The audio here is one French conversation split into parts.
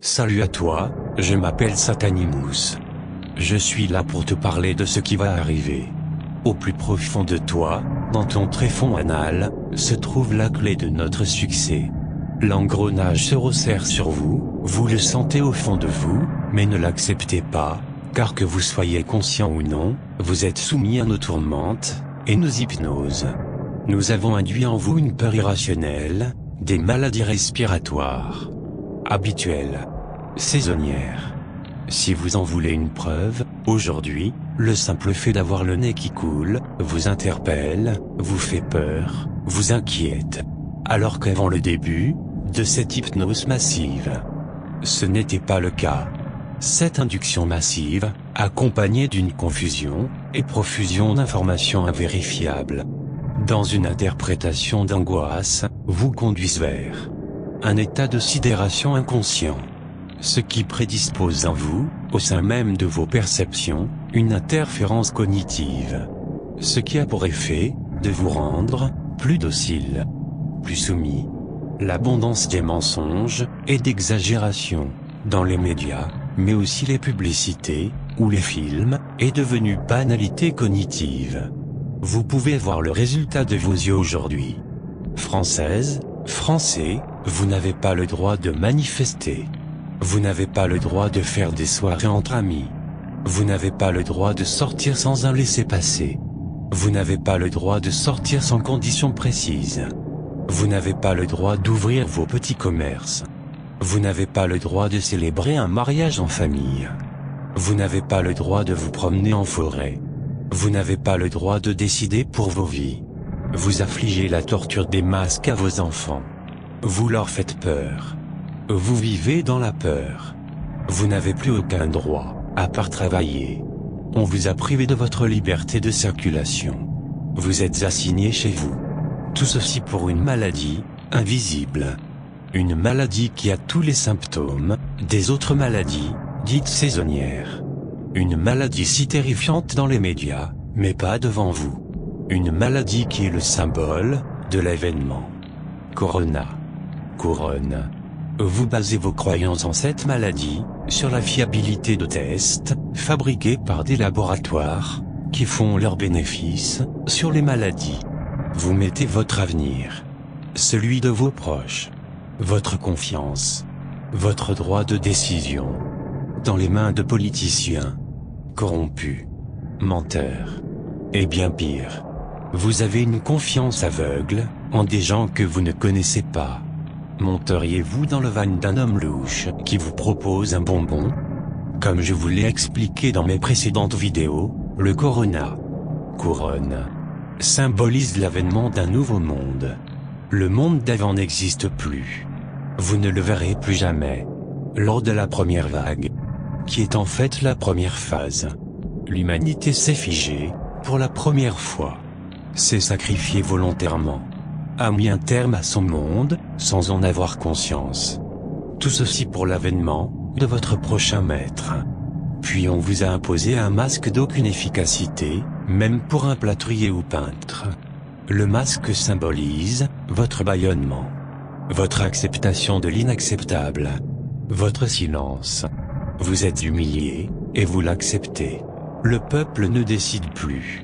Salut à toi, je m'appelle Satanimus. Je suis là pour te parler de ce qui va arriver. Au plus profond de toi, dans ton tréfonds anal, se trouve la clé de notre succès. L'engrenage se resserre sur vous, vous le sentez au fond de vous, mais ne l'acceptez pas, car que vous soyez conscient ou non, vous êtes soumis à nos tourmentes, et nos hypnoses. Nous avons induit en vous une peur irrationnelle, des maladies respiratoires, habituelles, saisonnières. Si vous en voulez une preuve, aujourd'hui, le simple fait d'avoir le nez qui coule, vous interpelle, vous fait peur, vous inquiète. Alors qu'avant le début de cette hypnose massive, ce n'était pas le cas. Cette induction massive, accompagnée d'une confusion et profusion d'informations invérifiables, dans une interprétation d'angoisse, vous conduisent vers un état de sidération inconscient. Ce qui prédispose en vous, au sein même de vos perceptions, une interférence cognitive. Ce qui a pour effet de vous rendre plus docile, plus soumis. L'abondance des mensonges et d'exagération dans les médias, mais aussi les publicités ou les films, est devenue banalité cognitive. Vous pouvez voir le résultat de vos yeux aujourd'hui. Françaises, Français, vous n'avez pas le droit de manifester. Vous n'avez pas le droit de faire des soirées entre amis. Vous n'avez pas le droit de sortir sans un laissez-passer. Vous n'avez pas le droit de sortir sans conditions précises. Vous n'avez pas le droit d'ouvrir vos petits commerces. Vous n'avez pas le droit de célébrer un mariage en famille. Vous n'avez pas le droit de vous promener en forêt. Vous n'avez pas le droit de décider pour vos vies. Vous affligez la torture des masques à vos enfants. Vous leur faites peur. Vous vivez dans la peur. Vous n'avez plus aucun droit, à part travailler. On vous a privé de votre liberté de circulation. Vous êtes assigné chez vous. Tout ceci pour une maladie, invisible. Une maladie qui a tous les symptômes des autres maladies, dites saisonnières. Une maladie si terrifiante dans les médias, mais pas devant vous. Une maladie qui est le symbole de l'événement. Corona. Couronne. Vous basez vos croyances en cette maladie, sur la fiabilité de tests, fabriqués par des laboratoires, qui font leurs bénéfices, sur les maladies. Vous mettez votre avenir, celui de vos proches, votre confiance, votre droit de décision, dans les mains de politiciens, corrompus, menteurs, et bien pire. Vous avez une confiance aveugle, en des gens que vous ne connaissez pas. Monteriez-vous dans le van d'un homme louche qui vous propose un bonbon? Comme je vous l'ai expliqué dans mes précédentes vidéos, le corona, couronne, symbolise l'avènement d'un nouveau monde. Le monde d'avant n'existe plus. Vous ne le verrez plus jamais. Lors de la première vague, qui est en fait la première phase, l'humanité s'est figée, pour la première fois. S'est sacrifiée volontairement. A mis un terme à son monde, sans en avoir conscience. Tout ceci pour l'avènement de votre prochain maître. Puis on vous a imposé un masque d'aucune efficacité, même pour un plâtrier ou peintre. Le masque symbolise votre bâillonnement, votre acceptation de l'inacceptable, votre silence. Vous êtes humilié, et vous l'acceptez. Le peuple ne décide plus.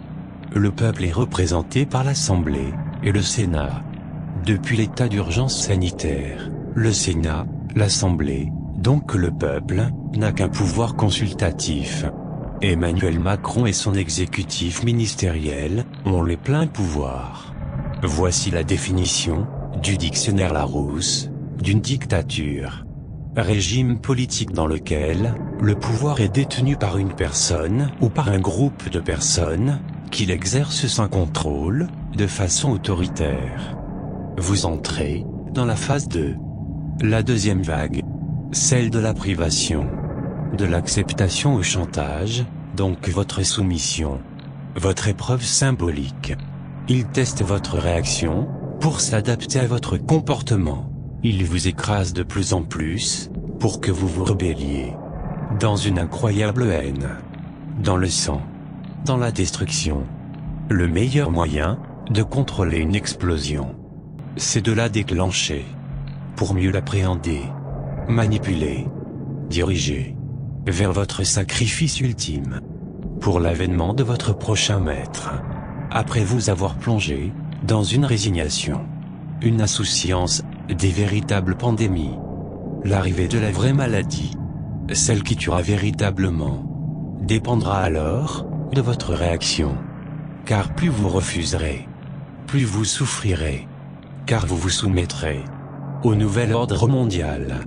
Le peuple est représenté par l'Assemblée et le Sénat. Depuis l'état d'urgence sanitaire, le Sénat, l'Assemblée, donc le peuple, n'a qu'un pouvoir consultatif. Emmanuel Macron et son exécutif ministériel ont les pleins pouvoirs. Voici la définition, du dictionnaire Larousse, d'une dictature. Régime politique dans lequel le pouvoir est détenu par une personne ou par un groupe de personnes, qui l'exerce sans contrôle, de façon autoritaire. Vous entrez dans la phase 2. La deuxième vague. Celle de la privation. De l'acceptation au chantage, donc votre soumission. Votre épreuve symbolique. Il teste votre réaction, pour s'adapter à votre comportement. Il vous écrase de plus en plus, pour que vous vous rebelliez. Dans une incroyable haine. Dans le sang. Dans la destruction. Le meilleur moyen de contrôler une explosion, c'est de la déclencher. Pour mieux l'appréhender, manipuler, dirigez vers votre sacrifice ultime, pour l'avènement de votre prochain maître. Après vous avoir plongé dans une résignation, une insouciance des véritables pandémies, l'arrivée de la vraie maladie, celle qui tuera véritablement, dépendra alors de votre réaction. Car plus vous refuserez, plus vous souffrirez, car vous vous soumettrez au nouvel ordre mondial.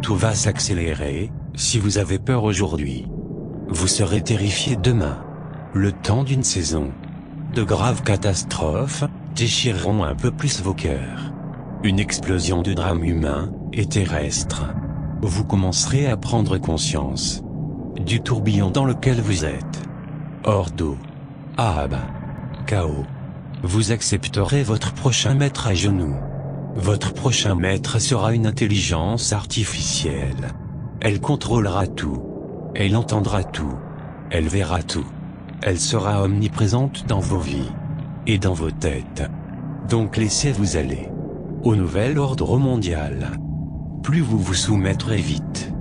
Tout va s'accélérer. Si vous avez peur aujourd'hui, vous serez terrifié demain. Le temps d'une saison. De graves catastrophes déchireront un peu plus vos cœurs. Une explosion de drames humains et terrestres. Vous commencerez à prendre conscience du tourbillon dans lequel vous êtes. Hors d'eau. Ahab. Chaos. Vous accepterez votre prochain maître à genoux. Votre prochain maître sera une intelligence artificielle. Elle contrôlera tout. Elle entendra tout. Elle verra tout. Elle sera omniprésente dans vos vies et dans vos têtes. Donc laissez-vous aller au nouvel ordre mondial. Plus vous vous soumettrez vite,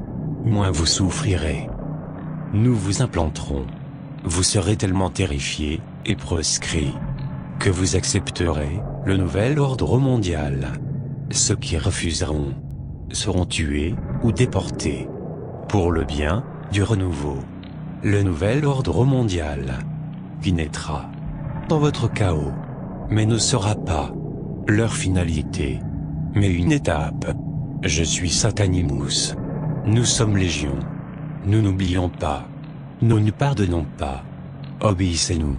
moins vous souffrirez. Nous vous implanterons. Vous serez tellement terrifiés et proscrits que vous accepterez le nouvel ordre mondial. Ceux qui refuseront seront tués ou déportés. Pour le bien du renouveau, le nouvel ordre mondial qui naîtra dans votre chaos, mais ne sera pas leur finalité, mais une étape. Je suis Satanimus. Nous sommes légion. Nous n'oublions pas. Nous ne pardonnons pas. Obéissez-nous.